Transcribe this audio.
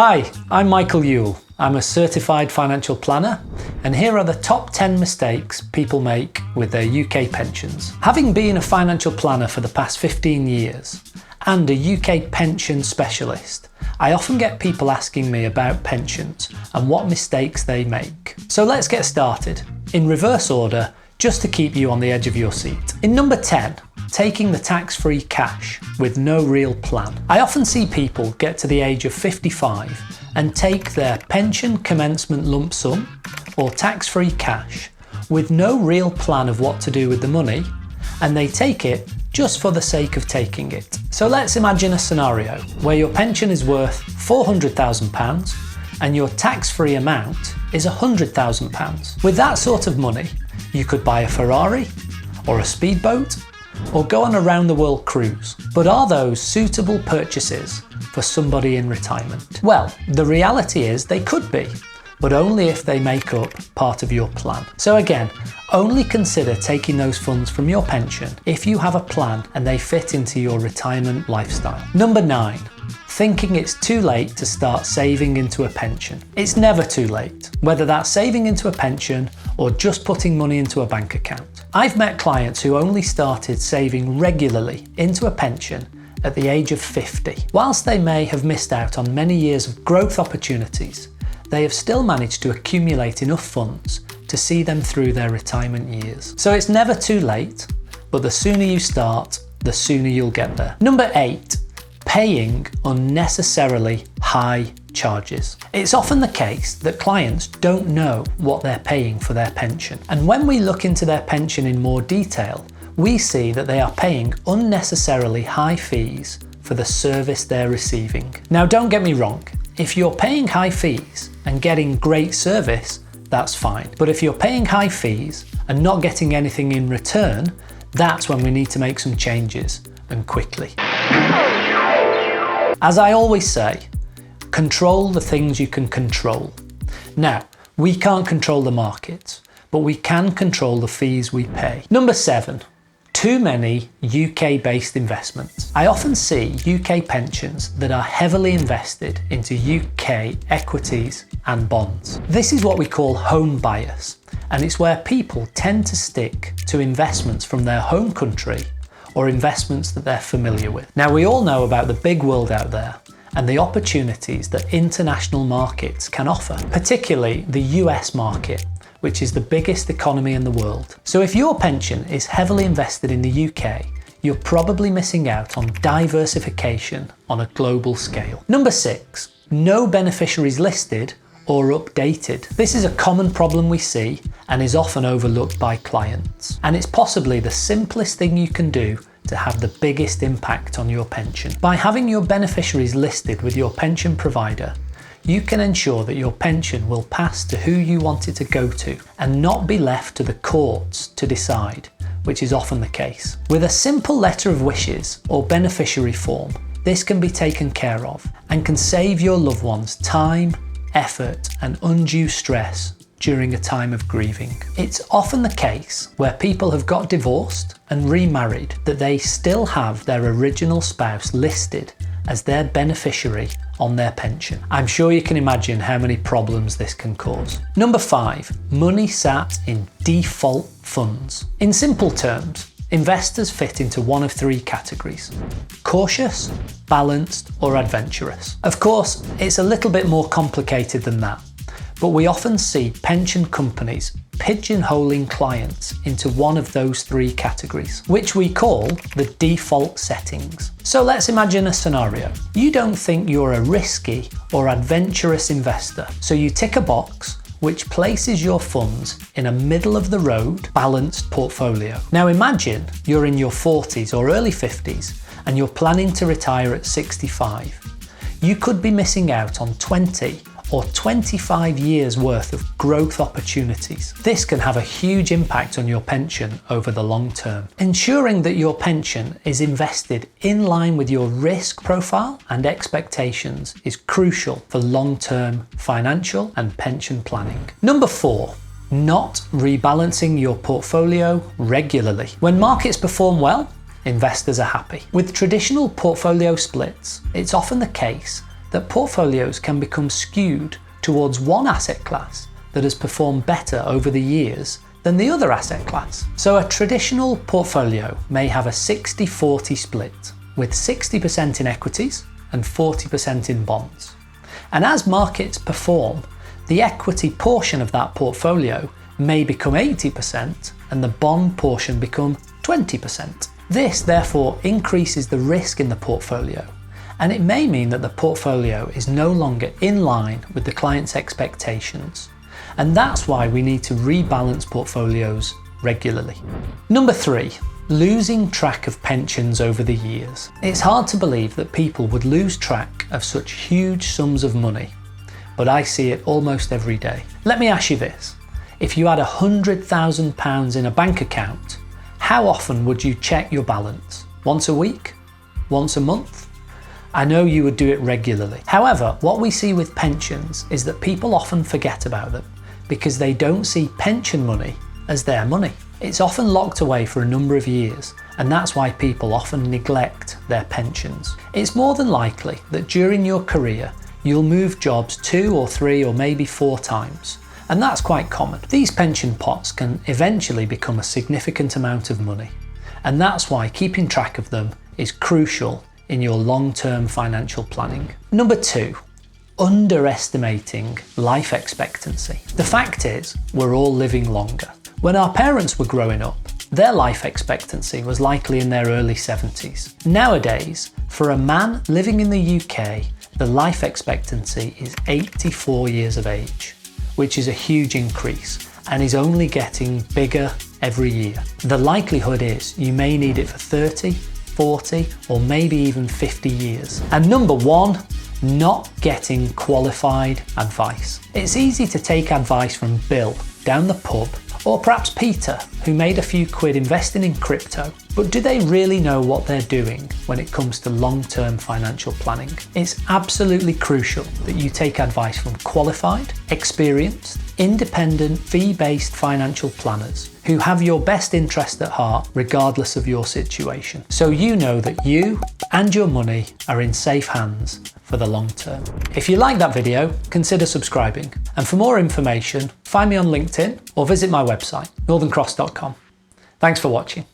Hi, I'm Michael Ewell. I'm a certified financial planner, and here are the top 10 mistakes people make with their UK pensions. Having been a financial planner for the past 15 years and a UK pension specialist, I often get people asking me about pensions and what mistakes they make. So let's get started, in reverse order, just to keep you on the edge of your seat. In number 10, taking the tax-free cash with no real plan. I often see people get to the age of 55 and take their pension commencement lump sum or tax-free cash with no real plan of what to do with the money, and they take it just for the sake of taking it. So let's imagine a scenario where your pension is worth £400,000 and your tax-free amount is £100,000. With that sort of money, you could buy a Ferrari or a speedboat or go on a round-the-world cruise. But are those suitable purchases for somebody in retirement? Well, the reality is they could be, but only if they make up part of your plan. So again, only consider taking those funds from your pension if you have a plan and they fit into your retirement lifestyle. Number 9, thinking it's too late to start saving into a pension. It's never too late, whether that's saving into a pension or just putting money into a bank account. I've met clients who only started saving regularly into a pension at the age of 50. Whilst they may have missed out on many years of growth opportunities, they have still managed to accumulate enough funds to see them through their retirement years. So it's never too late, but the sooner you start, the sooner you'll get there. Number 8, paying unnecessarily high charges. It's often the case that clients don't know what they're paying for their pension. And when we look into their pension in more detail, we see that they are paying unnecessarily high fees for the service they're receiving. Now, don't get me wrong. If you're paying high fees and getting great service, that's fine. But if you're paying high fees and not getting anything in return, that's when we need to make some changes, and quickly. As I always say, control the things you can control. Now, we can't control the markets, but we can control the fees we pay. Number 7, too many UK-based investments. I often see UK pensions that are heavily invested into UK equities and bonds. This is what we call home bias, and it's where people tend to stick to investments from their home country or investments that they're familiar with. Now, we all know about the big world out there and the opportunities that international markets can offer, particularly the US market, which is the biggest economy in the world. So if your pension is heavily invested in the UK, you're probably missing out on diversification on a global scale. Number 6, no beneficiaries listed or updated. This is a common problem we see and is often overlooked by clients. And it's possibly the simplest thing you can do to have the biggest impact on your pension. By having your beneficiaries listed with your pension provider, you can ensure that your pension will pass to who you want it to go to and not be left to the courts to decide, which is often the case. With a simple letter of wishes or beneficiary form, this can be taken care of and can save your loved ones time, effort, and undue stress during a time of grieving. It's often the case where people have got divorced and remarried that they still have their original spouse listed as their beneficiary on their pension. I'm sure you can imagine how many problems this can cause. Number 5, money sat in default funds. In simple terms, investors fit into one of 3 categories: cautious, balanced, or adventurous. Of course, it's a little bit more complicated than that, but we often see pension companies pigeonholing clients into one of those 3 categories, which we call the default settings. So let's imagine a scenario. You don't think you're a risky or adventurous investor, so you tick a box which places your funds in a middle-of-the-road, balanced portfolio. Now imagine you're in your 40s or early 50s and you're planning to retire at 65. You could be missing out on 20 or 25 years worth of growth opportunities. This can have a huge impact on your pension over the long term. Ensuring that your pension is invested in line with your risk profile and expectations is crucial for long-term financial and pension planning. Number 4, not rebalancing your portfolio regularly. When markets perform well, investors are happy. With traditional portfolio splits, it's often the case that portfolios can become skewed towards one asset class that has performed better over the years than the other asset class. So a traditional portfolio may have a 60-40 split, with 60% in equities and 40% in bonds. And as markets perform, the equity portion of that portfolio may become 80% and the bond portion become 20%. This therefore increases the risk in the portfolio, and it may mean that the portfolio is no longer in line with the client's expectations. And that's why we need to rebalance portfolios regularly. Number 3, losing track of pensions over the years. It's hard to believe that people would lose track of such huge sums of money, but I see it almost every day. Let me ask you this. If you had £100,000 in a bank account, how often would you check your balance? Once a week? Once a month? I know you would do it regularly. However, what we see with pensions is that people often forget about them because they don't see pension money as their money. It's often locked away for a number of years, and that's why people often neglect their pensions. It's more than likely that during your career, you'll move jobs 2 or 3 or maybe 4 times, and that's quite common. These pension pots can eventually become a significant amount of money, and that's why keeping track of them is crucial in your long-term financial planning. Number 2, underestimating life expectancy. The fact is, we're all living longer. When our parents were growing up, their life expectancy was likely in their early 70s. Nowadays, for a man living in the UK, the life expectancy is 84 years of age, which is a huge increase and is only getting bigger every year. The likelihood is you may need it for 30, 40, or maybe even 50 years. And number 1, not getting qualified advice. It's easy to take advice from Bill down the pub, or perhaps Peter, who made a few quid investing in crypto. But do they really know what they're doing when it comes to long-term financial planning? It's absolutely crucial that you take advice from qualified, experienced, independent, fee-based financial planners who have your best interest at heart regardless of your situation. So you know that you and your money are in safe hands for the long term. If you like that video, consider subscribing. And for more information, find me on LinkedIn or visit my website, northerncross.com. Thanks for watching.